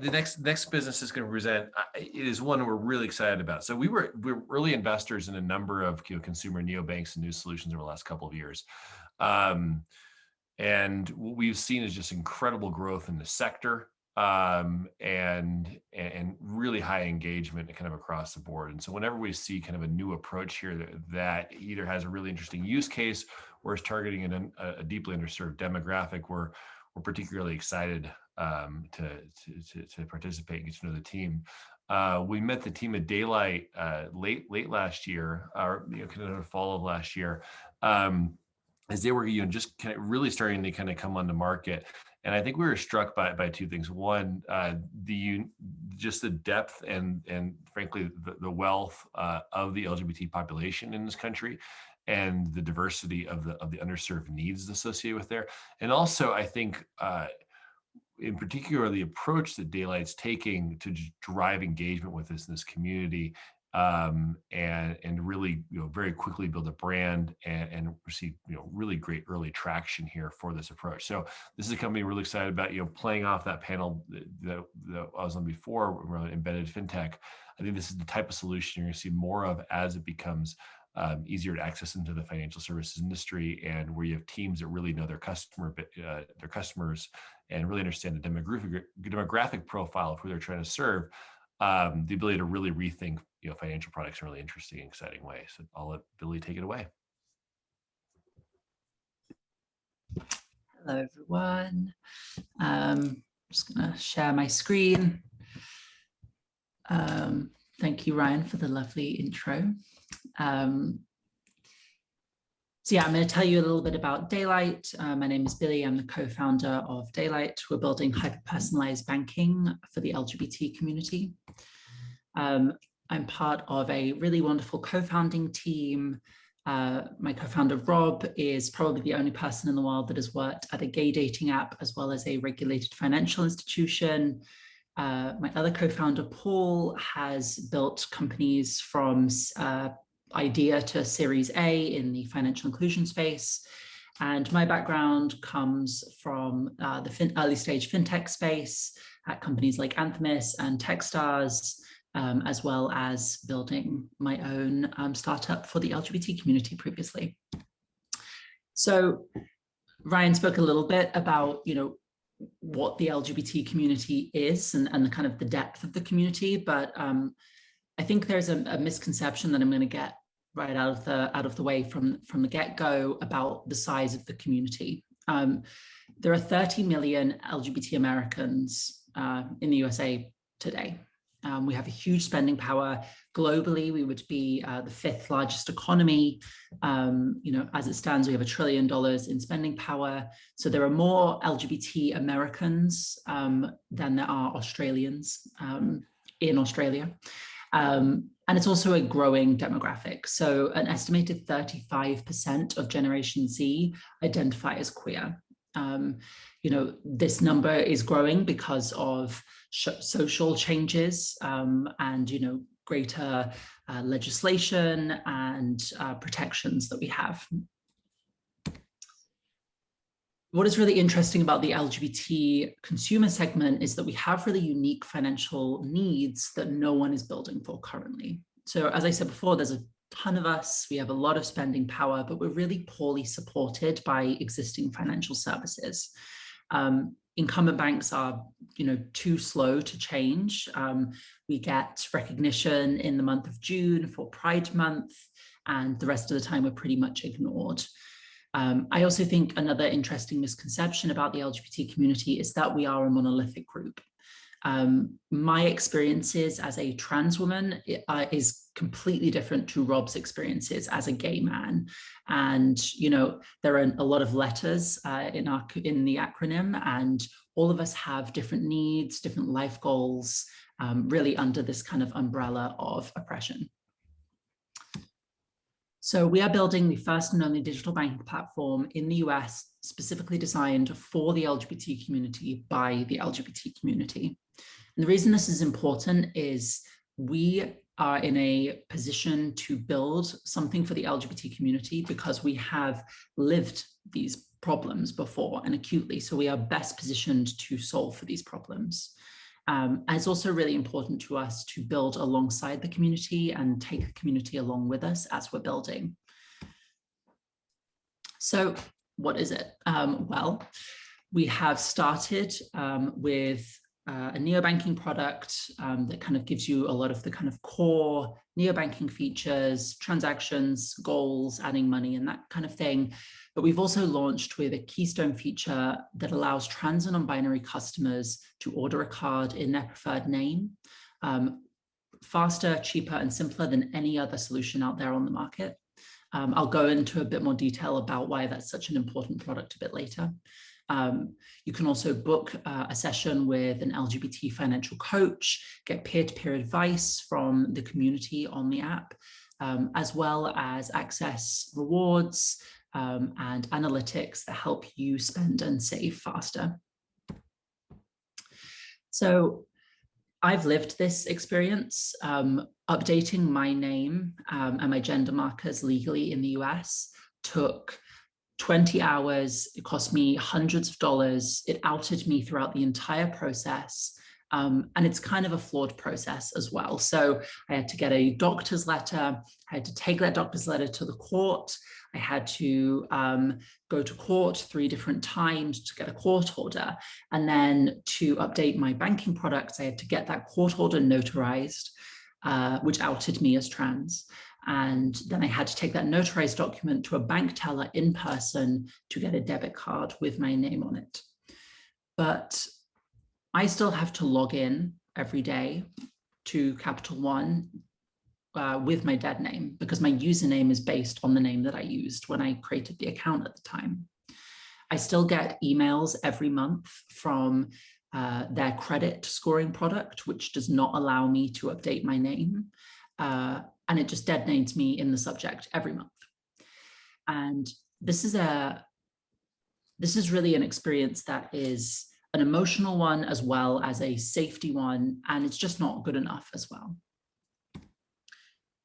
The next business is going to present it is one we're really excited about. So we're early investors in a number of consumer neobanks and new solutions over the last couple of years. And what we've seen is just incredible growth in the sector, and really high engagement kind of across the board. And so whenever we see kind of a new approach here that either has a really interesting use case or is targeting a deeply underserved demographic, we're particularly excited to participate and get to know the team. We met the team at Daylight late last year, or kind of the fall of last year, as they were just kind of really starting to kind of come on the market. And I think we were struck by two things. One, just the depth and frankly the wealth of the LGBT population in this country, and the diversity of the underserved needs associated with there. And also, I think in particular, the approach that Daylight's taking to drive engagement with us in this community, and really very quickly build a brand and receive really great early traction here for this approach. So this is a company we're really excited about. Playing off that panel that I was on before around embedded fintech. I think this is the type of solution you're going to see more of as it becomes easier to access into the financial services industry, and where you have teams that really know their customers and really understand the demographic profile of who they're trying to serve. The ability to really rethink financial products in a really interesting and exciting way. So I'll let Billie take it away. Hello everyone. I'm just going to share my screen. Thank you, Ryan, for the lovely intro. So yeah, I'm going to tell you a little bit about Daylight. My name is Billie. I'm the co-founder of Daylight. We're building hyper-personalized banking for the LGBT community. I'm part of a really wonderful co-founding team. My co-founder, Rob, is probably the only person in the world that has worked at a gay dating app as well as a regulated financial institution. My other co-founder, Paul, has built companies from idea to Series A in the financial inclusion space. And my background comes from the early stage fintech space at companies like Anthemis and Techstars, as well as building my own startup for the LGBT community previously. So Ryan spoke a little bit about, what the LGBT community is and the kind of the depth of the community, but I think there's a misconception that I'm going to get right out of the way from the get-go about the size of the community. There are 30 million LGBT Americans in the USA today. We have a huge spending power. Globally, we would be the 5th largest economy. As it stands, we have $1 trillion in spending power. So there are more LGBT Americans than there are Australians in Australia. And it's also a growing demographic. So an estimated 35% of Generation Z identify as queer. This number is growing because of social changes and greater legislation and protections that we have. What is really interesting about the LGBT consumer segment is that we have really unique financial needs that no one is building for currently. So as I said before, there's a ton of us, we have a lot of spending power, but we're really poorly supported by existing financial services. Incumbent banks are, too slow to change. We get recognition in the month of June for Pride Month, and the rest of the time we're pretty much ignored. I also think another interesting misconception about the LGBT community is that we are a monolithic group. My experiences as a trans woman is completely different to Rob's experiences as a gay man. And, there are a lot of letters in the acronym, and all of us have different needs, different life goals, really under this kind of umbrella of oppression. So we are building the first and only digital banking platform in the US, specifically designed for the LGBT community by the LGBT community. And the reason this is important is we are in a position to build something for the LGBT community because we have lived these problems before and acutely. So we are best positioned to solve for these problems. And it's also really important to us to build alongside the community and take the community along with us as we're building. So what is it? Well, we have started with a neobanking product that kind of gives you a lot of the kind of core neobanking features, transactions, goals, adding money, and that kind of thing. But we've also launched with a keystone feature that allows trans and non-binary customers to order a card in their preferred name, faster, cheaper, and simpler than any other solution out there on the market. I'll go into a bit more detail about why that's such an important product a bit later. You can also book a session with an LGBT financial coach, get peer-to-peer advice from the community on the app, as well as access rewards and analytics that help you spend and save faster. So I've lived this experience. Updating my name and my gender markers legally in the US took 20 hours. It cost me hundreds of dollars. It outed me throughout the entire process. And it's kind of a flawed process as well. So I had to get a doctor's letter. I had to take that doctor's letter to the court. I had to go to court 3 different times to get a court order. And then to update my banking products, I had to get that court order notarized, which outed me as trans. And then I had to take that notarized document to a bank teller in person to get a debit card with my name on it. But I still have to log in every day to Capital One with my dead name, because my username is based on the name that I used when I created the account at the time. I still get emails every month from their credit scoring product, which does not allow me to update my name. And it just dead names me in the subject every month. And this is really an experience that is an emotional one as well as a safety one, and it's just not good enough as well.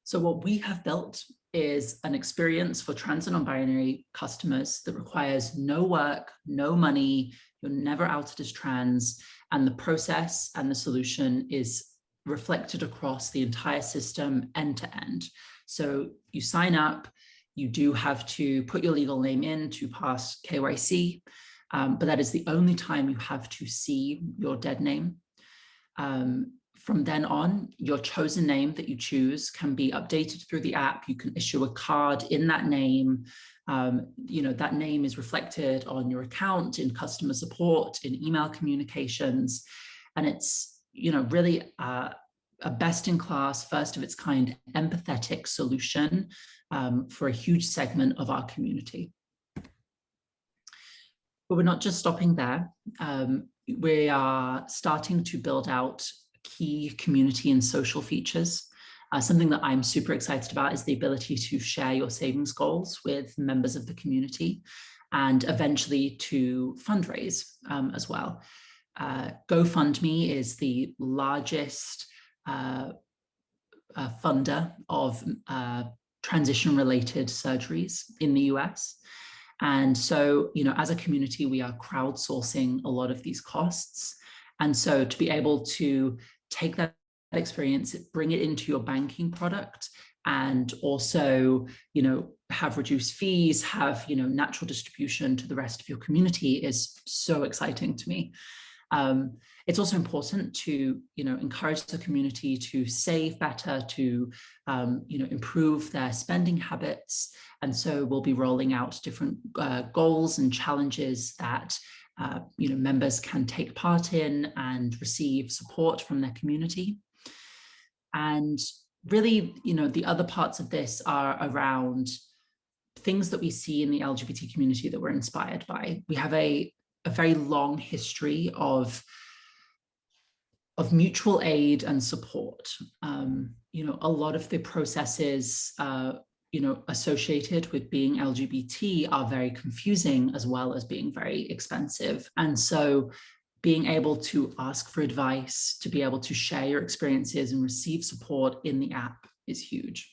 So what we have built is an experience for trans and non-binary customers that requires no work, no money, you're never outed as trans, and the process and the solution is reflected across the entire system end to end. So you sign up, you do have to put your legal name in to pass KYC, but that is the only time you have to see your dead name. From then on, your chosen name that you choose can be updated through the app. You can issue a card in that name. That name is reflected on your account, in customer support, in email communications. And it's, really a best-in-class, first of its kind, empathetic solution for a huge segment of our community. But we're not just stopping there. We are starting to build out key community and social features. Something that I'm super excited about is the ability to share your savings goals with members of the community and eventually to fundraise as well. GoFundMe is the largest funder of transition-related surgeries in the US. And so, as a community, we are crowdsourcing a lot of these costs. And so to be able to take that experience, bring it into your banking product, and also, have reduced fees, have, natural distribution to the rest of your community is so exciting to me. It's also important to, encourage the community to save better, to, improve their spending habits. And so we'll be rolling out different goals and challenges that members can take part in and receive support from their community. And really, the other parts of this are around things that we see in the LGBT community that we're inspired by. We have a very long history of mutual aid and support. A lot of the processes associated with being LGBT are very confusing as well as being very expensive. And so being able to ask for advice, to be able to share your experiences and receive support in the app is huge.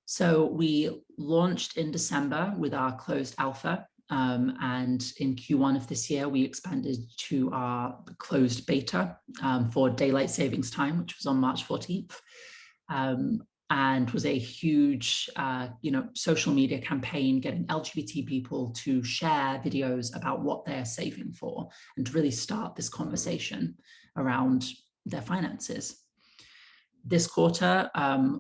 So we launched in December with our closed alpha. And in Q1 of this year, we expanded to our closed beta for daylight savings time, which was on March 14th. And was a huge, social media campaign getting LGBT people to share videos about what they're saving for and to really start this conversation around their finances. This quarter,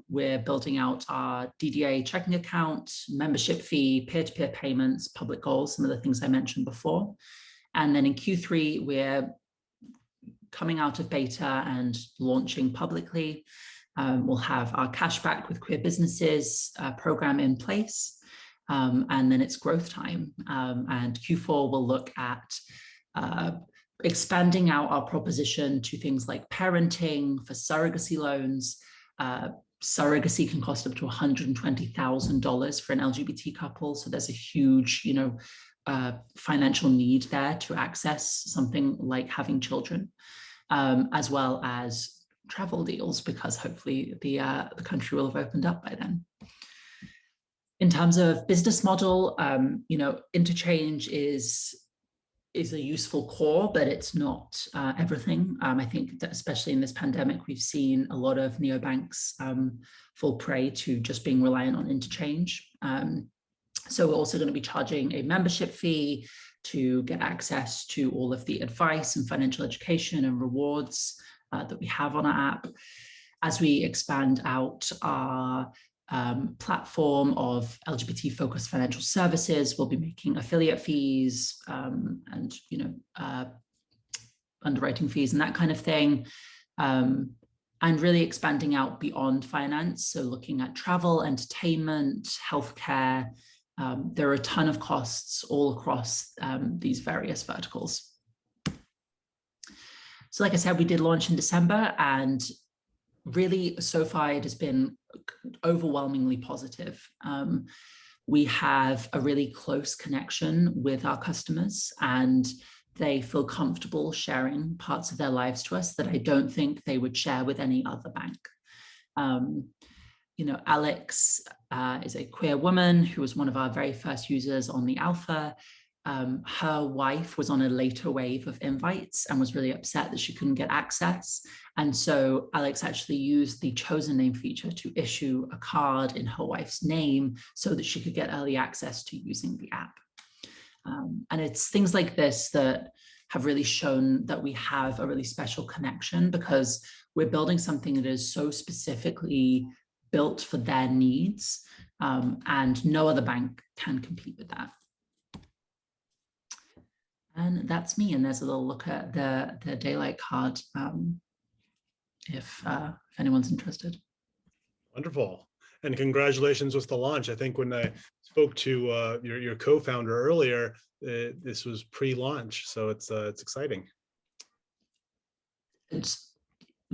we're building out our DDA checking account, membership fee, peer-to-peer payments, public goals, some of the things I mentioned before. And then in Q3, we're coming out of beta and launching publicly. We'll have our cashback with queer businesses program in place, and then it's growth time. And Q4 will look at expanding out our proposition to things like parenting for surrogacy loans. Surrogacy can cost up to $120,000 for an LGBT couple. So there's a huge, financial need there to access something like having children, as well as travel deals, because hopefully the country will have opened up by then. In terms of business model, interchange is a useful core, but it's not everything. I think that especially in this pandemic, we've seen a lot of neobanks fall prey to just being reliant on interchange. So we're also going to be charging a membership fee to get access to all of the advice and financial education and rewards that we have on our app. As we expand out our platform of LGBT-focused financial services, we'll be making affiliate fees and underwriting fees and that kind of thing, and really expanding out beyond finance. So looking at travel, entertainment, healthcare. There are a ton of costs all across these various verticals. So like I said, we did launch in December, and really so far it has been overwhelmingly positive. We have a really close connection with our customers, and they feel comfortable sharing parts of their lives to us that I don't think they would share with any other bank. Alex is a queer woman who was one of our very first users on the alpha. Her wife was on a later wave of invites and was really upset that she couldn't get access. And so Alex actually used the chosen name feature to issue a card in her wife's name so that she could get early access to using the app. And it's things like this that have really shown that we have a really special connection, because we're building something that is so specifically built for their needs, and no other bank can compete with that. And that's me. And there's a little look at the Daylight card, if anyone's interested. Wonderful. And congratulations with the launch. I think when I spoke to your co-founder earlier, this was pre-launch, so it's exciting. It's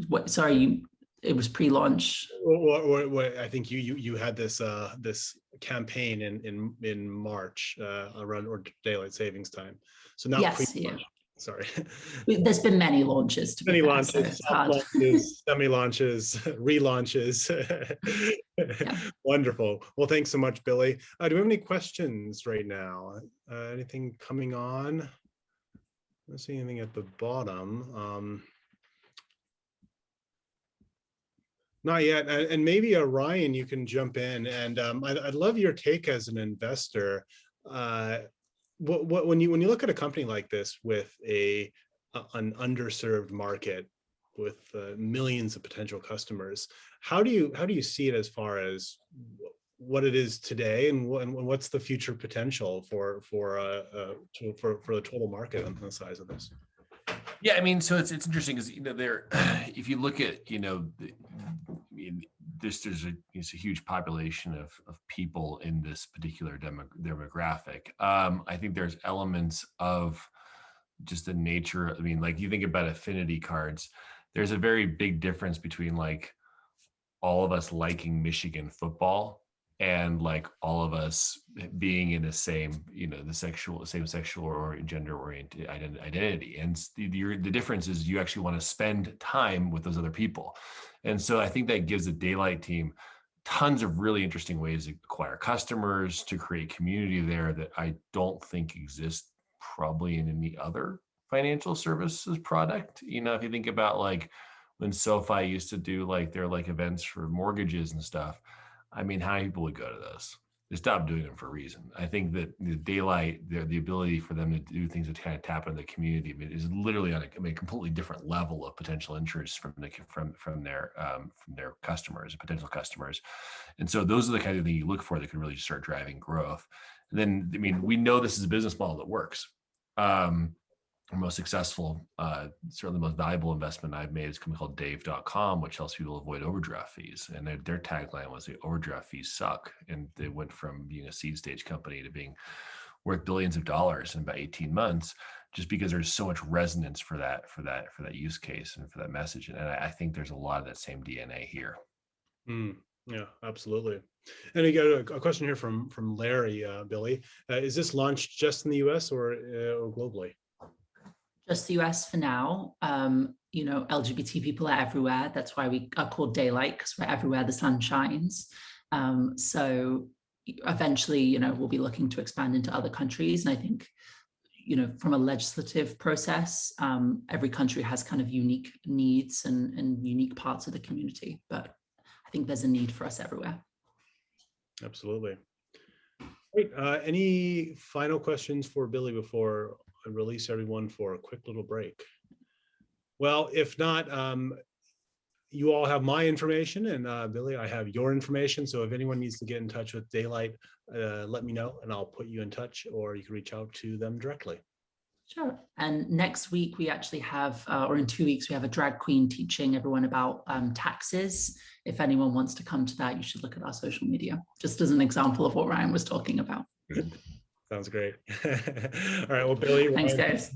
what? Sorry, it was pre-launch. I think you had this this campaign in March around or daylight savings time. So not yes, pre-launch. Yeah. Sorry. There's been many launches. Many launches, so launches, semi-launches, relaunches. Yeah. Wonderful. Well, thanks so much, Billie. Do we have any questions right now? Anything coming on? I don't see anything at the bottom. Not yet. And maybe Ryan, you can jump in. And I'd love your take as an investor. When you look at a company like this with an underserved market with millions of potential customers, how do you see it as far as what it is today, and what's the future potential for the total market on the size of this? Yeah, I mean, so it's interesting because if you look at there's a huge population of people in this particular demographic. I think there's elements of just the nature. I mean, like you think about affinity cards, there's a very big difference between like all of us liking Michigan football and like all of us being in the same, same sexual or gender oriented identity. And the difference is you actually want to spend time with those other people. And so I think that gives the Daylight team tons of really interesting ways to acquire customers, to create community there that I don't think exist probably in any other financial services product. You know, if you think about like when SoFi used to do like their like events for mortgages and stuff, I mean, how many people would go to those? They stopped doing them for a reason. I think that the daylight, the ability for them to do things to kind of tap into the community, I mean, is literally on a completely different level of potential interest from their customers, potential customers. And so those are the kind of things you look for that can really start driving growth. And then, I mean, we know this is a business model that works. Our most successful, certainly the most valuable investment I've made is a company called Dave.com, which helps people avoid overdraft fees. And their tagline was the overdraft fees suck. And they went from being a seed stage company to being worth billions of dollars in about 18 months, just because there's so much resonance for that use case and for that message. And I think there's a lot of that same DNA here. Yeah, absolutely. And we got a question here from Larry, Billie. Is this launched just in the US or globally? Just the US for now. You know, LGBT people are everywhere. That's why we are called Daylight, because we're everywhere the sun shines. So eventually, you know, we'll be looking to expand into other countries. And I think, you know, from a legislative process, every country has kind of unique needs and unique parts of the community. But I think there's a need for us everywhere. Absolutely. Great. Any final questions for Billie before I release everyone for a quick little break? Well, if not, you all have my information, and Billie, I have your information. So if anyone needs to get in touch with Daylight, let me know and I'll put you in touch, or you can reach out to them directly. Sure. And next week we actually have, or in 2 weeks, we have a drag queen teaching everyone about taxes. If anyone wants to come to that, you should look at our social media, just as an example of what Ryan was talking about. Sounds great. All right. Well, Billie. Thanks, guys.